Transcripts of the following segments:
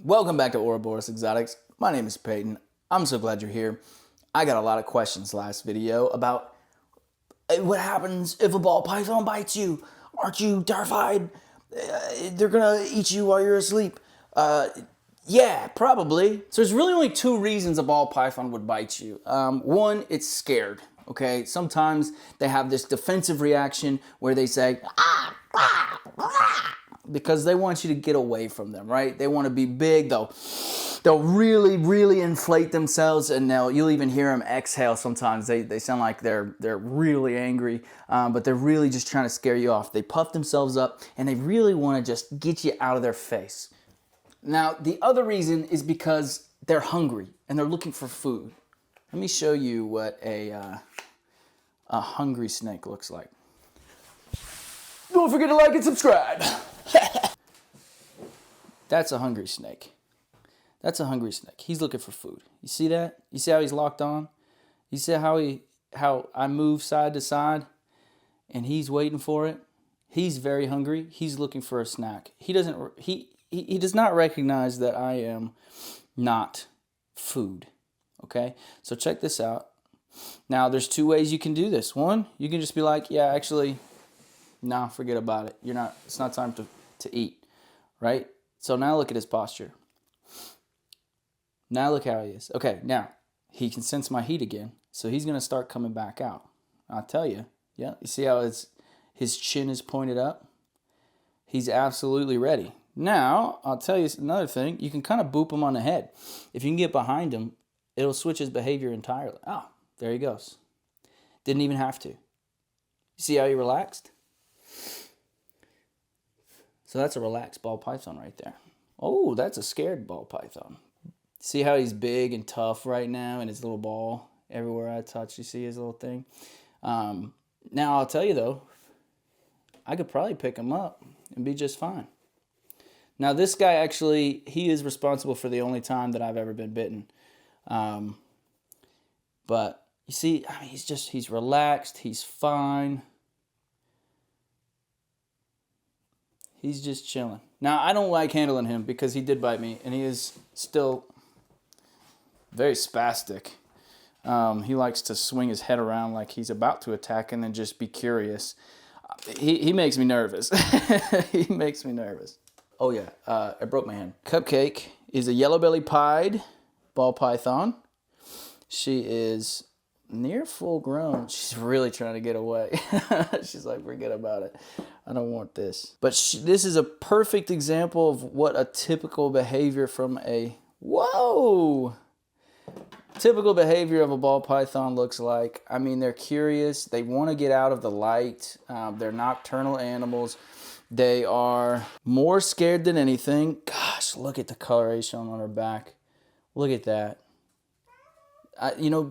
Welcome back to Ouroboros Exotics. My name is Peyton. I'm so glad you're here. I got a lot of questions last video about what happens if a ball python bites you. Aren't you terrified? They're gonna eat you while you're asleep. Yeah, probably. So there's really only two reasons a ball python would bite you. One, it's scared. Okay, sometimes they have this defensive reaction where they say, ah, ah, ah, because they want you to get away from them, right? They want to be big. They'll really inflate themselves, and you'll even hear them exhale sometimes. They sound like they're really angry, but they're really just trying to scare you off. They puff themselves up, and they really want to just get you out of their face. Now, the other reason is because they're hungry, and they're looking for food. Let me show you what a hungry snake looks like. Don't forget to like and subscribe. That's a hungry snake. That's a hungry snake. He's looking for food. You see that? You see how he's locked on? You see how I move side to side and he's waiting for it? He's very hungry. He's looking for a snack. He does not recognize that I am not food. Okay? So check this out. Now, there's two ways you can do this. One, you can just be like, yeah, actually, no, forget about it. It's not time to eat, right? So now look at his posture. Now look how he is. Okay, now he can sense my heat again, so he's going to start coming back out. I'll tell you, yeah, you see how his chin is pointed up? He's absolutely ready. Now, I'll tell you another thing. You can kind of boop him on the head. If you can get behind him, it'll switch his behavior entirely. Oh, there he goes. Didn't even have to. You see how he relaxed? So that's a relaxed ball python right there. Oh, that's a scared ball python. See how he's big and tough right now and his little ball everywhere I touch. You see his little thing? Now, I'll tell you though, I could probably pick him up and be just fine. Now, this guy actually, he is responsible for the only time that I've ever been bitten. But you see, I mean, he's relaxed. He's fine. He's just chilling. Now, I don't like handling him because he did bite me, and he is still very spastic. He likes to swing his head around like he's about to attack and then just be curious. He makes me nervous. He makes me nervous. Oh, yeah, I broke my hand. Cupcake is a yellow-bellied pied ball python. She is near full grown. She's really trying to get away. She's like, forget about it. I don't want this. But this is a perfect example of what a typical behavior from typical behavior of a ball python looks like. I mean, they're curious. They want to get out of the light. They're nocturnal animals. They are more scared than anything. Gosh, look at the coloration on her back. Look at that.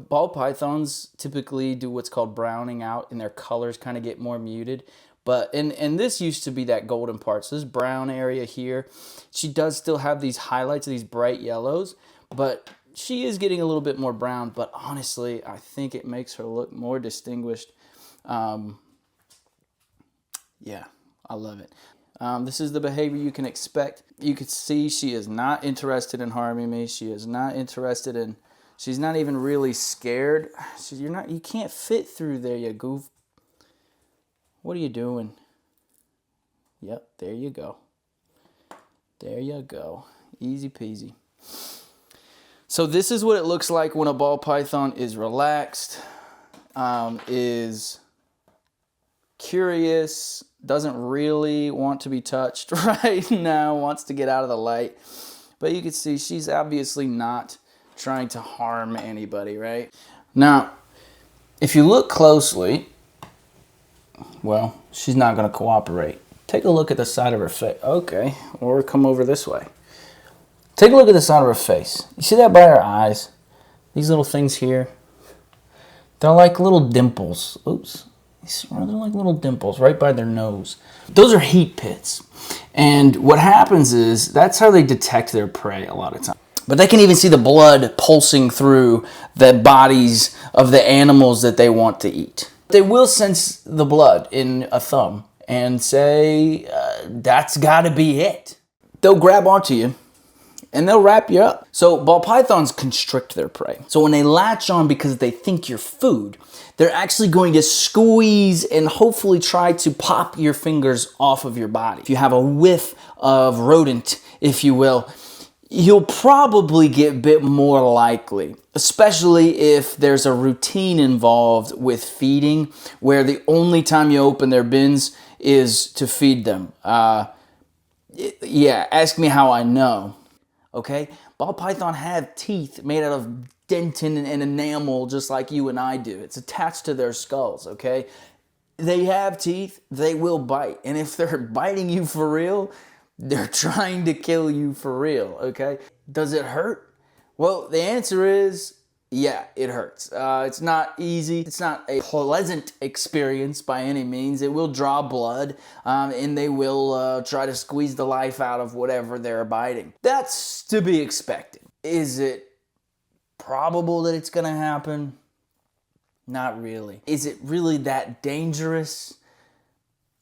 Ball pythons typically do what's called browning out, and their colors kind of get more muted. But and this used to be that golden part. So this brown area here, she does still have these highlights of these bright yellows, but she is getting a little bit more brown. But honestly, I think it makes her look more distinguished. Yeah, I love it. This is the behavior you can expect. You can see she is not interested in harming me. She is not interested in. She's not even really scared. You can't fit through there, you goof. What are you doing? Yep, there you go. There you go. Easy peasy. So this is what it looks like when a ball python is relaxed, is curious, doesn't really want to be touched right now, wants to get out of the light. But you can see she's obviously not trying to harm anybody, right? Now, if you look closely, well, she's not going to cooperate. Take a look at the side of her face. Okay, or come over this way. Take a look at the side of her face. You see that by her eyes? These little things here? They're like little dimples. Oops. They're like little dimples right by their nose. Those are heat pits. And what happens is, that's how they detect their prey a lot of times. But they can even see the blood pulsing through the bodies of the animals that they want to eat. They will sense the blood in a thumb and say, that's got to be it. They'll grab onto you and they'll wrap you up. So ball pythons constrict their prey. So when they latch on because they think you're food, they're actually going to squeeze and hopefully try to pop your fingers off of your body. If you have a whiff of rodent, if you will, you'll probably get bit more likely, especially if there's a routine involved with feeding where the only time you open their bins is to feed them. Yeah, ask me how I know, okay? Ball python have teeth made out of dentin and enamel just like you and I do. It's attached to their skulls, okay? They have teeth, they will bite. And if they're biting you for real, they're trying to kill you for real, okay? Does it hurt? Well, the answer is, yeah, it hurts. It's not easy. It's not a pleasant experience by any means. It will draw blood, and they will try to squeeze the life out of whatever they're biting. That's to be expected. Is it probable that it's gonna happen? Not really. Is it really that dangerous?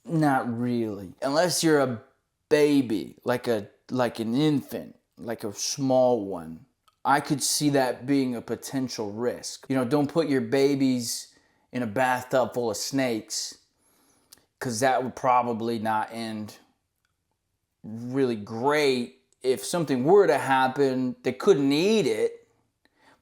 Not really. Unless you're a baby, like an infant, like a small one, I could see that being a potential risk. You know, don't put your babies in a bathtub full of snakes, because that would probably not end really great. If something were to happen, they couldn't eat it,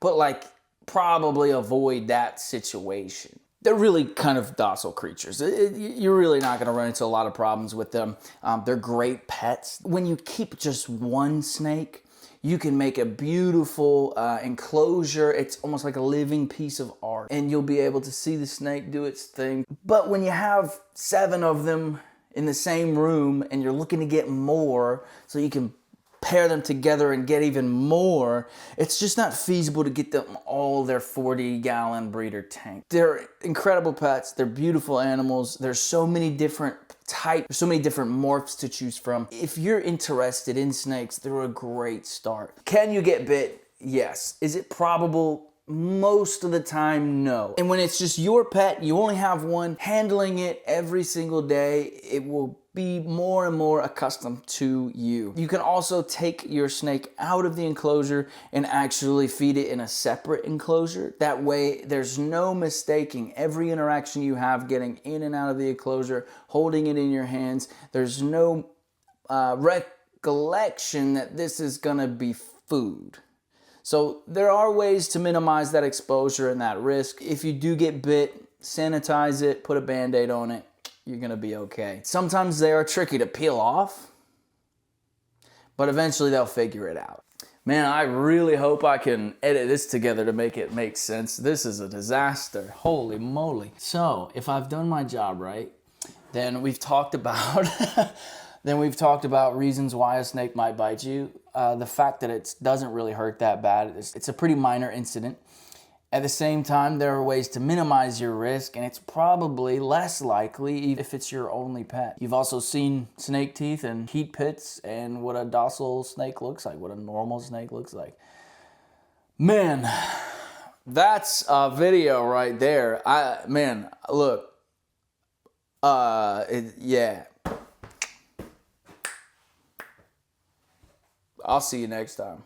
but like probably avoid that situation. They're really kind of docile creatures. You're really not going to run into a lot of problems with them. They're great pets. When you keep just one snake, you can make a beautiful enclosure. It's almost like a living piece of art, and you'll be able to see the snake do its thing. But when you have 7 of them in the same room and you're looking to get more so you can pair them together and get even more, it's just not feasible to get them all their 40-gallon breeder tank. They're incredible pets. They're beautiful animals. There's so many different types, there's so many different morphs to choose from. If you're interested in snakes, they're a great start. Can you get bit? Yes. Is it probable? Most of the time, no. And when it's just your pet, you only have one, handling it every single day, it will be more and more accustomed to you. You can also take your snake out of the enclosure and actually feed it in a separate enclosure. That way, there's no mistaking every interaction you have getting in and out of the enclosure, holding it in your hands. There's no recollection that this is gonna be food. So there are ways to minimize that exposure and that risk. If you do get bit, sanitize it, put a Band-Aid on it, you're gonna be okay. Sometimes they are tricky to peel off, but eventually they'll figure it out. Man, I really hope I can edit this together to make it make sense. This is a disaster, holy moly. So if I've done my job right, then we've talked about reasons why a snake might bite you. The fact that it doesn't really hurt that bad. It's a pretty minor incident. At the same time, there are ways to minimize your risk, and it's probably less likely if it's your only pet. You've also seen snake teeth and heat pits and what a docile snake looks like, what a normal snake looks like. Man, that's a video right there. Look. Yeah. I'll see you next time.